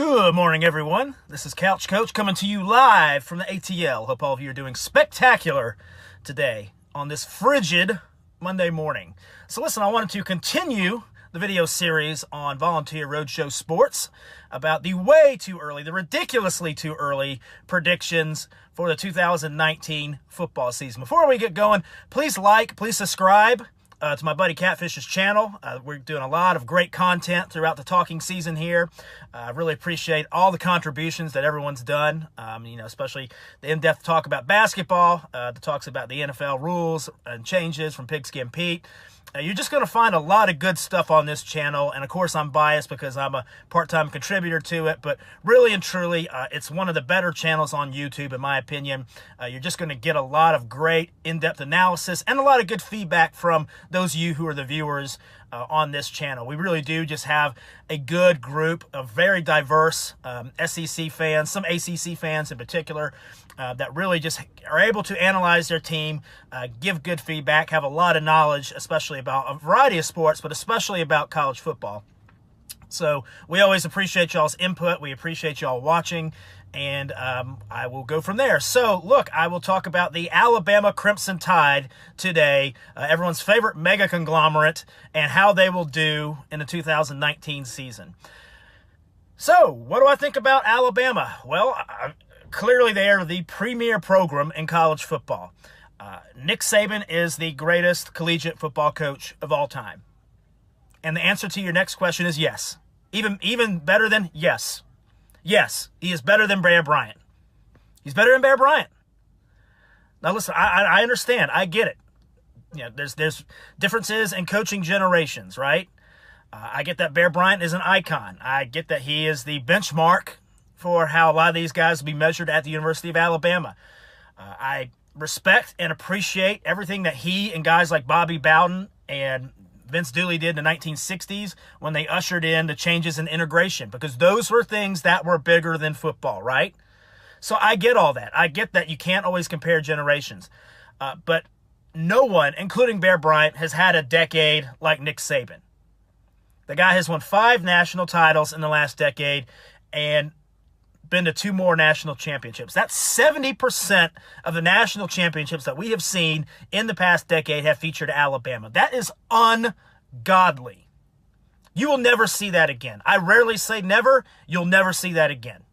Good morning, everyone. This is Couch Coach coming to you live from the ATL. Hope all of you are doing spectacular today on this frigid Monday morning. So listen, I wanted to continue the video series on Volunteer Roadshow Sports about the way too early, the ridiculously too early predictions for the 2019 football season. Before we get going, please subscribe to my buddy Catfish's channel. We're doing a lot of great content throughout the talking season here. I really appreciate all the contributions that everyone's done, especially the in-depth talk about basketball, the talks about the NFL rules and changes from Pigskin Pete. You're just going to find a lot of good stuff on this channel, and of course I'm biased because I'm a part-time contributor to it, but really and truly, it's one of the better channels on YouTube, in my opinion. You're just going to get a lot of great in-depth analysis and a lot of good feedback from those of you who are the viewers on this channel. We really do just have a good group of very diverse SEC fans, some ACC fans in particular, that really just are able to analyze their team, give good feedback, have a lot of knowledge, especially about a variety of sports, but especially about college football. So we always appreciate y'all's input. We appreciate y'all watching, and I will go from there. So, look, I will talk about the Alabama Crimson Tide today, everyone's favorite mega conglomerate, and how they will do in the 2019 season. So, what do I think about Alabama? Well, clearly they are the premier program in college football. Nick Saban is the greatest collegiate football coach of all time. And the answer to your next question is yes. Even better than yes. Yes, he is better than Bear Bryant. He's better than Bear Bryant. Now listen, I understand. I get it. You know, there's differences in coaching generations, right? I get that Bear Bryant is an icon. I get that he is the benchmark for how a lot of these guys will be measured at the University of Alabama. I respect and appreciate everything that he and guys like Bobby Bowden and Vince Dooley did in the 1960s when they ushered in the changes in integration, because those were things that were bigger than football, right? So I get all that. I get that you can't always compare generations. But no one, including Bear Bryant, has had a decade like Nick Saban. The guy has won 5 national titles in the last decade and been to 2 more national championships. That's 70% of the national championships that we have seen in the past decade have featured Alabama. That is ungodly. You will never see that again. I rarely say never. You'll never see that again.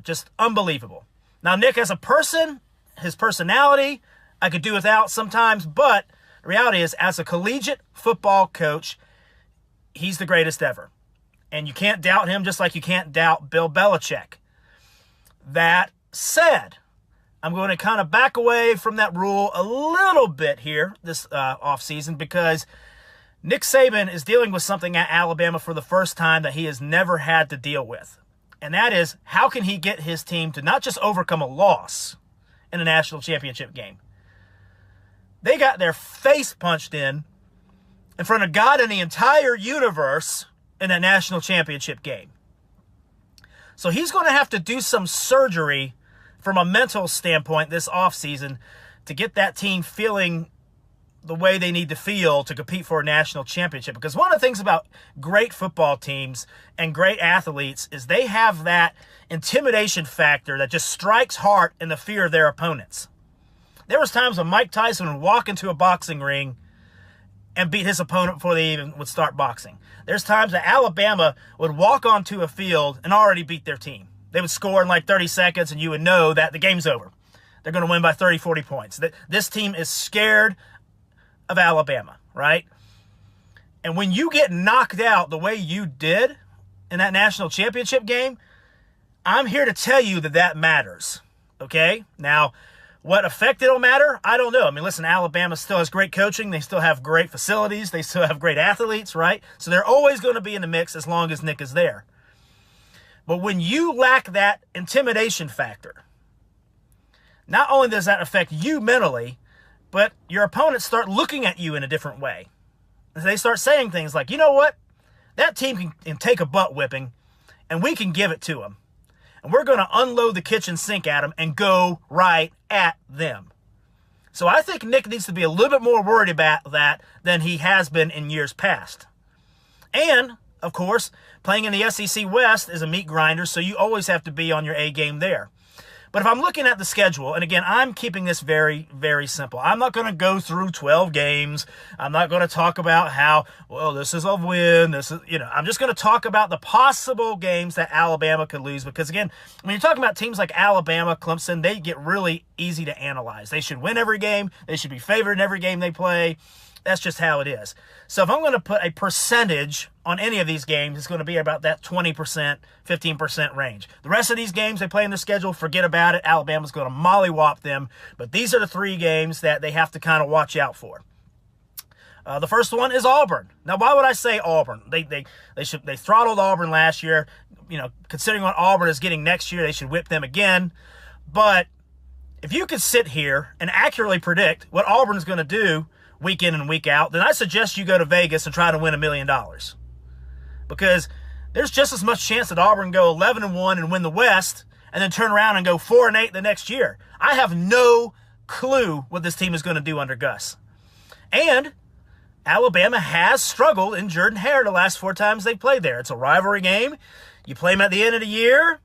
Just unbelievable. Now, Nick as a person, his personality, I could do without sometimes, but the reality is, as a collegiate football coach, he's the greatest ever. And you can't doubt him, just like you can't doubt Bill Belichick. That said, I'm going to kind of back away from that rule a little bit here this offseason, because Nick Saban is dealing with something at Alabama for the first time that he has never had to deal with. And that is, how can he get his team to not just overcome a loss in a national championship game? They got their face punched in front of God and the entire universe in that national championship game. So he's going to have to do some surgery from a mental standpoint this offseason to get that team feeling the way they need to feel to compete for a national championship. Because one of the things about great football teams and great athletes is they have that intimidation factor that just strikes heart in the fear of their opponents. There was times when Mike Tyson would walk into a boxing ring and beat his opponent before they even would start boxing. There's times that Alabama would walk onto a field and already beat their team. They would score in like 30 seconds, and you would know that the game's over. They're going to win by 30, 40 points. This team is scared of Alabama, right? And when you get knocked out the way you did in that national championship game, I'm here to tell you that that matters, okay? Now, what effect it'll matter, I don't know. I mean, listen, Alabama still has great coaching. They still have great facilities. They still have great athletes, right? So they're always going to be in the mix as long as Nick is there. But when you lack that intimidation factor, not only does that affect you mentally, but your opponents start looking at you in a different way. They start saying things like, you know what? That team can take a butt whipping, and we can give it to them. And we're going to unload the kitchen sink at them and go right at them. So I think Nick needs to be a little bit more worried about that than he has been in years past. And of course, playing in the SEC West is a meat grinder, so you always have to be on your A game there. But if I'm looking at the schedule, and again, I'm keeping this very, very simple. I'm not going to go through 12 games. I'm not going to talk about how, well, this is a win. I'm just going to talk about the possible games that Alabama could lose. Because again, when you're talking about teams like Alabama, Clemson, they get really easy to analyze. They should win every game. They should be favored in every game they play. That's just how it is. So if I'm going to put a percentage on any of these games, it's going to be about that 20%, 15% range. The rest of these games they play in their schedule, forget about it. Alabama's going to mollywop them. But these are the 3 games that they have to kind of watch out for. The first one is Auburn. Now, why would I say Auburn? They throttled Auburn last year. Considering what Auburn is getting next year, they should whip them again. But if you could sit here and accurately predict what Auburn is going to do week in and week out, then I suggest you go to Vegas and try to win $1 million. Because there's just as much chance that Auburn go 11-1 and win the West and then turn around and go 4-8 the next year. I have no clue what this team is going to do under Gus. And Alabama has struggled in Jordan-Hare the last 4 times they played there. It's a rivalry game. You play them at the end of the year.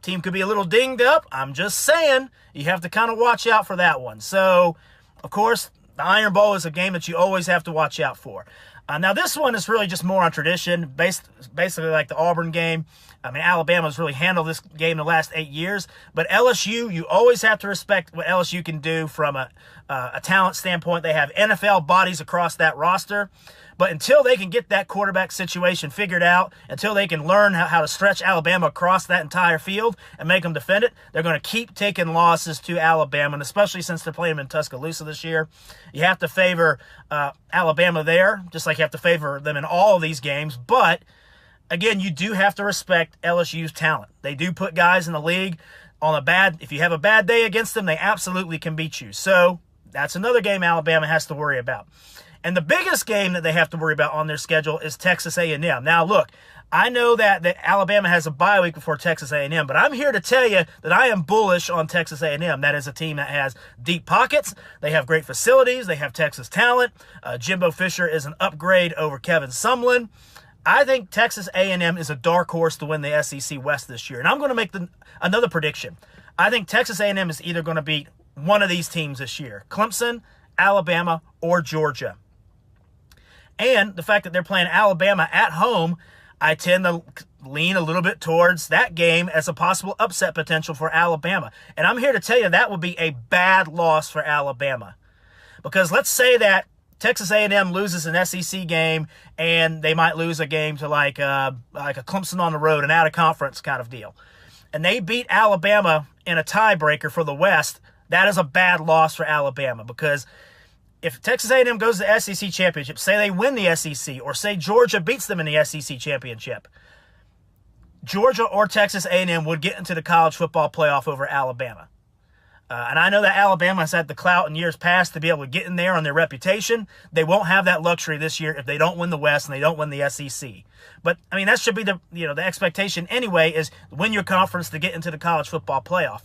Team could be a little dinged up. I'm just saying you have to kind of watch out for that one. So, of course, the Iron Bowl is a game that you always have to watch out for. Now, this one is really just more on tradition, basically like the Auburn game. I mean, Alabama's really handled this game the last 8 years. But LSU, you always have to respect what LSU can do from a talent standpoint. They have NFL bodies across that roster. But until they can get that quarterback situation figured out, until they can learn how to stretch Alabama across that entire field and make them defend it, they're going to keep taking losses to Alabama, and especially since they're playing in Tuscaloosa this year. You have to favor Alabama there, just like you have to favor them in all of these games. But, again, you do have to respect LSU's talent. They do put guys in the league on if you have a bad day against them, they absolutely can beat you. So that's another game Alabama has to worry about. And the biggest game that they have to worry about on their schedule is Texas A&M. Now, look, I know that Alabama has a bye week before Texas A&M, but I'm here to tell you that I am bullish on Texas A&M. That is a team that has deep pockets. They have great facilities. They have Texas talent. Jimbo Fisher is an upgrade over Kevin Sumlin. I think Texas A&M is a dark horse to win the SEC West this year. And I'm going to make another prediction. I think Texas A&M is either going to beat one of these teams this year, Clemson, Alabama, or Georgia. And the fact that they're playing Alabama at home, I tend to lean a little bit towards that game as a possible upset potential for Alabama. And I'm here to tell you that would be a bad loss for Alabama. Because let's say that Texas A&M loses an SEC game and they might lose a game to like a Clemson on the road, an out-of-conference kind of deal. And they beat Alabama in a tiebreaker for the West. That is a bad loss for Alabama because if Texas A&M goes to the SEC championship, say they win the SEC, or say Georgia beats them in the SEC championship, Georgia or Texas A&M would get into the college football playoff over Alabama. And I know that Alabama has had the clout in years past to be able to get in there on their reputation. They won't have that luxury this year if they don't win the West and they don't win the SEC. But, I mean, that should be the expectation anyway, is win your conference to get into the college football playoff.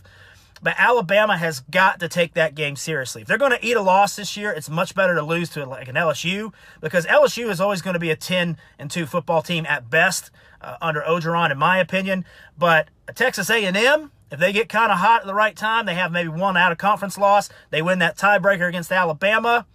But Alabama has got to take that game seriously. If they're going to eat a loss this year, it's much better to lose to like an LSU, because LSU is always going to be a 10-2 football team at best under Orgeron, in my opinion. But Texas A&M, if they get kind of hot at the right time, they have maybe one out-of-conference loss, they win that tiebreaker against Alabama,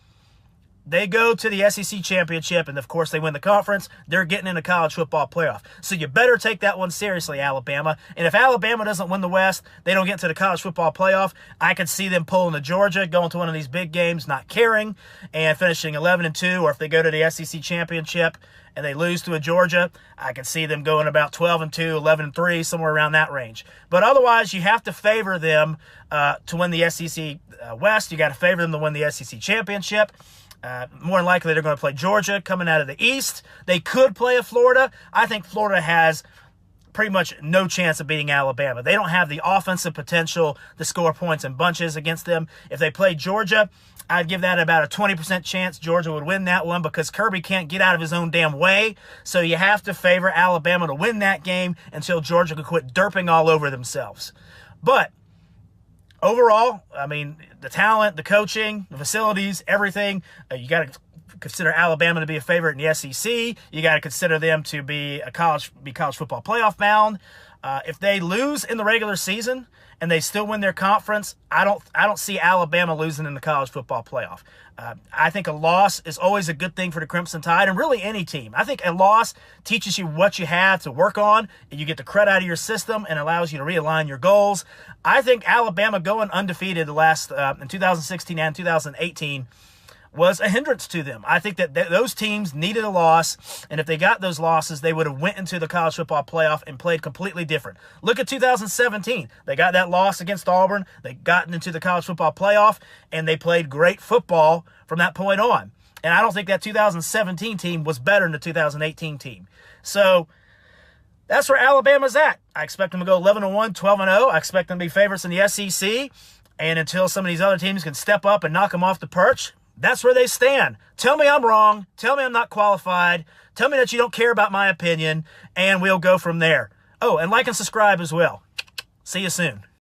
they go to the SEC championship, and of course they win the conference, they're getting in the college football playoff. So you better take that one seriously, Alabama. And if Alabama doesn't win the West, they don't get to the college football playoff, I could see them pulling to Georgia, going to one of these big games, not caring, and finishing 11-2, or if they go to the SEC championship and they lose to a Georgia, I can see them going about 12-2, 11-3, somewhere around that range. But otherwise, you have to favor them to win the SEC West. You got to favor them to win the SEC championship. More than likely, they're going to play Georgia coming out of the East. They could play a Florida. I think Florida has pretty much no chance of beating Alabama. They don't have the offensive potential to score points in bunches against them. If they play Georgia, I'd give that about a 20% chance Georgia would win that one, because Kirby can't get out of his own damn way. So you have to favor Alabama to win that game until Georgia can quit derping all over themselves. But overall, I mean, the talent, the coaching, the facilities, everything, you got to consider Alabama to be a favorite in the SEC. You got to consider them to be college football playoff bound. If they lose in the regular season and they still win their conference, I don't see Alabama losing in the college football playoff. I think a loss is always a good thing for the Crimson Tide and really any team. I think a loss teaches you what you have to work on, and you get the credit out of your system and allows you to realign your goals. I think Alabama going undefeated in 2016 and 2018 was a hindrance to them. I think that those teams needed a loss, and if they got those losses, they would have went into the college football playoff and played completely different. Look at 2017. They got that loss against Auburn. They got into the college football playoff, and they played great football from that point on. And I don't think that 2017 team was better than the 2018 team. So that's where Alabama's at. I expect them to go 11-1, 12-0. I expect them to be favorites in the SEC. And until some of these other teams can step up and knock them off the perch, that's where they stand. Tell me I'm wrong. Tell me I'm not qualified. Tell me that you don't care about my opinion, and we'll go from there. Oh, and like and subscribe as well. See you soon.